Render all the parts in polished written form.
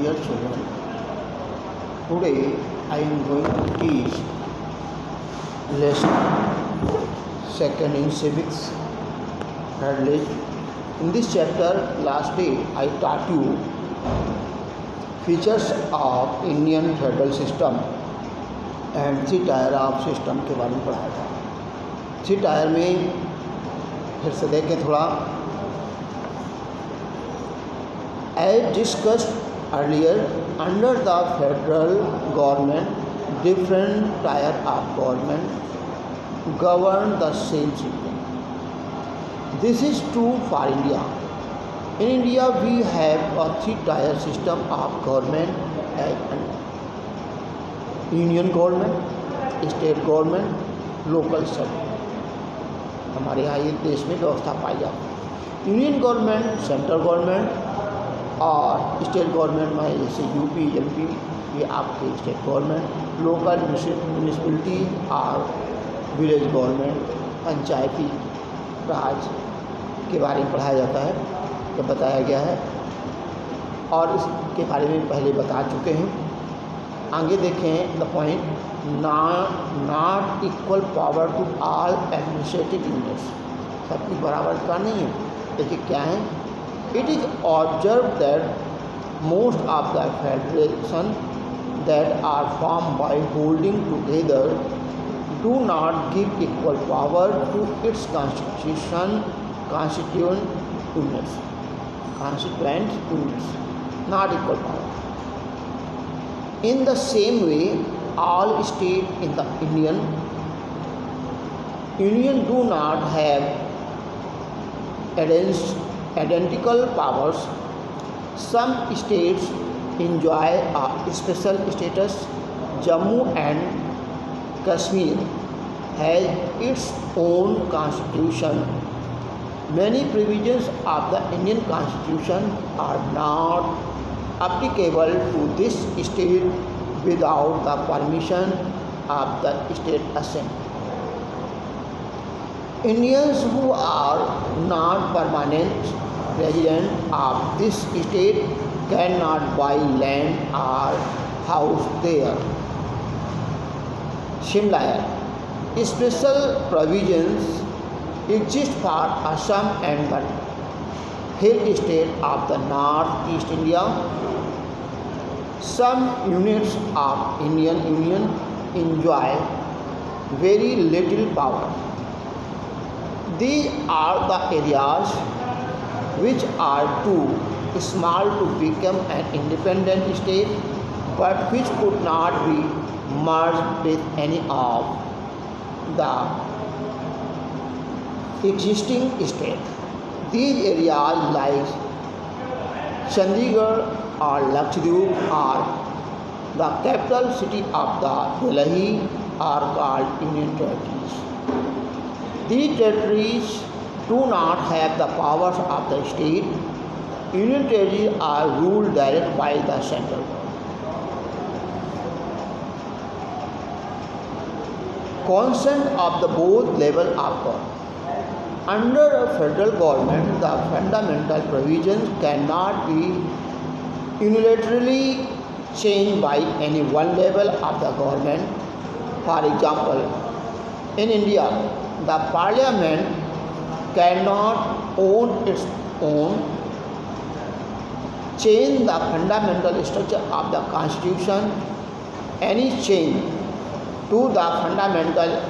dear children, today I am going to teach lesson second in civics, thirdly. In this chapter, last day I taught you features of Indian federal system and three tier of system के बारे में पढ़ाया था। Three tier में फिर से देखें थोड़ा। As discussed earlier, under the federal government, different tier of government govern the same system. This is true for India. In India, we have a three-tier system of government as under union government, state government, local government. हमारे यहाँ ये देश में व्यवस्था पाई जाती है। Union government, central government और state government में जैसे यूपी, एमपी, ये आपके स्टेट गवर्नमेंट, लोकल म्यूनिसिपलिटी और विलेज गवर्नमेंट, पंचायती राज के बारे में पढ़ाया जाता है, तो बताया गया है और इसके बारे में पहले बता चुके हैं। आगे देखें the point, not equal power to all administrative units, सब कुछ बराबर का नहीं है। देखिए क्या है, it is observed that most of the federation that are formed by holding together do not give equal power to its constituent units, not equal power. In the same way, all states in the Union do not have identical powers. Some states enjoy a special status. Jammu and Kashmir has its own constitution. Many provisions of the Indian Constitution are not applicable to this state without the permission of the state assembly. Indians who are not permanent residents of this state cannot buy land or house there. Similar special provisions exist for Assam and the hill state of the North-East India. Some units of Indian Union enjoy very little power. These are the areas which are too small to become an independent state, but which could not be merged with any of the existing states. These areas like Chandigarh or Lakshadweep or the capital city of the Delhi are called Union Territories. These territories do not have the powers of the state. Union territories are ruled directly by the central government. Consent of the both level of government. Under a federal government, the fundamental provisions cannot be unilaterally changed by any one level of the government. For example, in India, the parliament cannot own its own change the fundamental structure of the constitution. Any change to the fundamental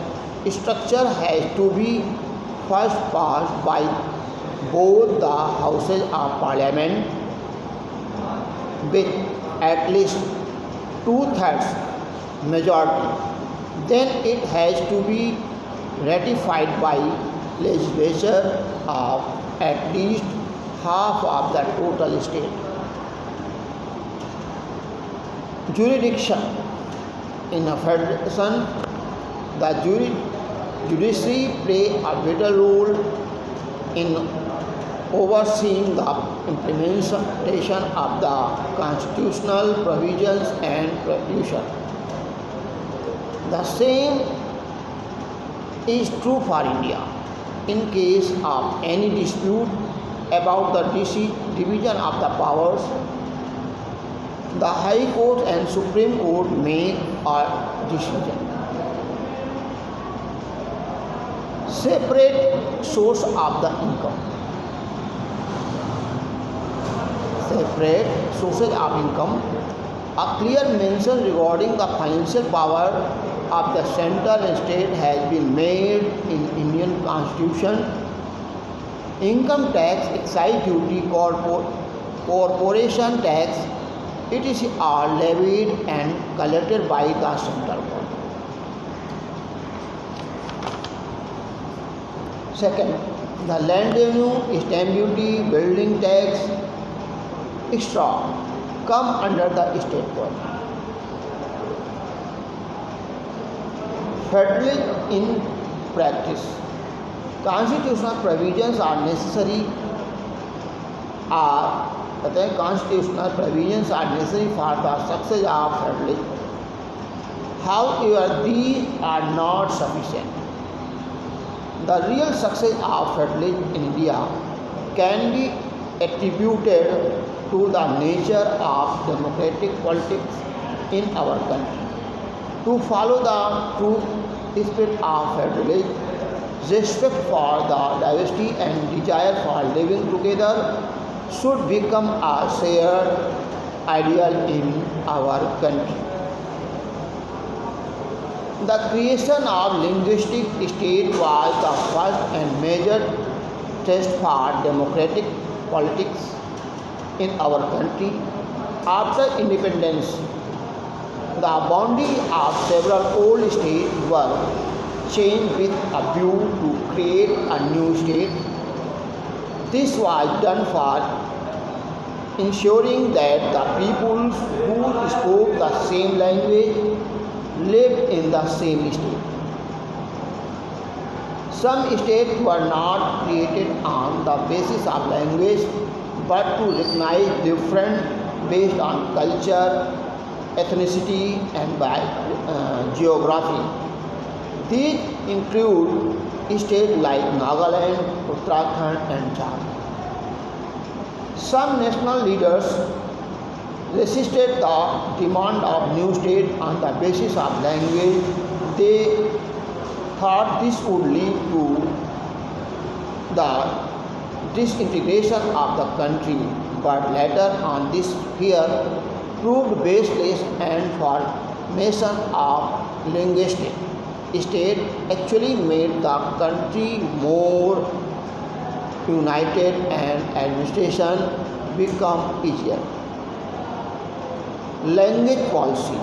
structure has to be first passed by both the houses of parliament with at least 2/3 majority. Then it has to be ratified by legislature of at least half of the total state. Jurisdiction. In a federation, the judiciary play a vital role in overseeing the implementation of the constitutional provisions and resolution. The same is true for India. In case of any dispute about the division of the powers, The High Court and Supreme Court make a decision. Separate source of the income. Separate sources of income. A clear mention regarding the financial power of the central and state has been made in Indian Constitution. Income tax, excise duty, corporation tax, etc. are levied and collected by the central government. Second, the land revenue, stamp duty, building tax, etc. come under the state government. Federalism in practice. Constitutional provisions are necessary constitutional provisions are necessary for the success of federalism. However, these are not sufficient. The real success of federalism in India can be attributed to the nature of democratic politics in our country. To follow the true spirit of federalism, respect for the diversity and desire for living together should become a shared ideal in our country. The creation of linguistic state was the first and major test for democratic politics in our country. After independence, the boundaries of several old states were changed with a view to create a new state. This was done for ensuring that the peoples who spoke the same language lived in the same state. Some states were not created on the basis of language but to recognize difference based on culture, ethnicity and geography. These include states like Nagaland, Uttarakhand and Jharkhand. Some national leaders resisted the demand of new state on the basis of language. They thought this would lead to the disintegration of the country, but later on this fear proved baseless and formation of linguistic state actually made the country more united and administration become easier. Language policy.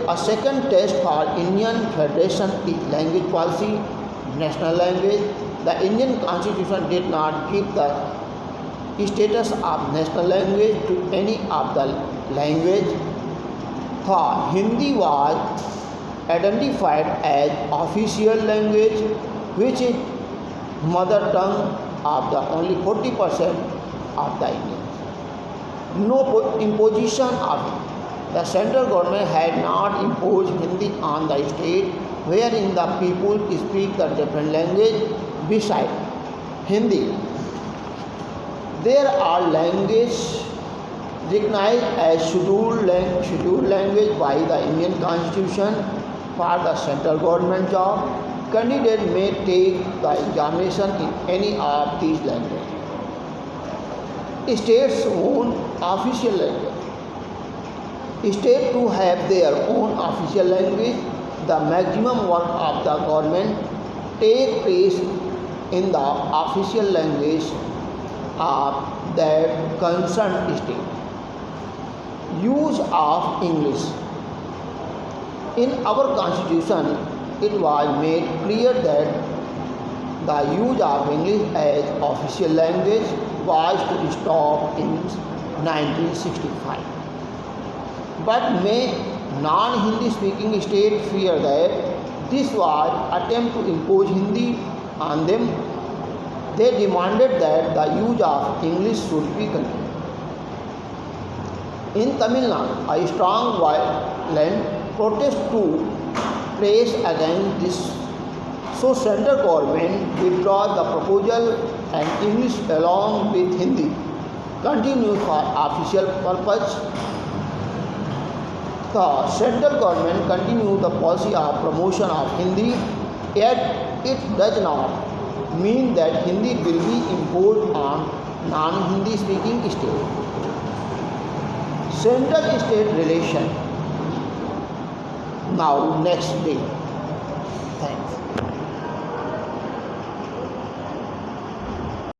A second test for Indian Federation is language policy, national language. The Indian Constitution did not give the status of national language to any of the language. The Hindi was identified as official language, which is mother tongue of the only 40% of the Indians. No imposition of it. The central government had not imposed Hindi on the state, wherein the people speak the different language beside Hindi. There are languages recognized as scheduled language by the Indian Constitution for the central government job. Candidates may take the examination in any of these languages. States own official language. States to have their own official language. The maximum work of the government take place in the official language of that concerned state. Use of English. In our Constitution, it was made clear that the use of English as official language was to stop in 1965. But may non-Hindi speaking states fear that this was attempt to impose Hindi on them. They demanded that the use of English should be continued. In Tamil Nadu, a strong violent protest took place against this. So central government withdrew the proposal and English along with Hindi continue for official purpose. The central government continue the policy of promotion of Hindi, yet it does not mean that Hindi will be imposed on non-Hindi speaking states. Central-state relation. Now next day. Thanks.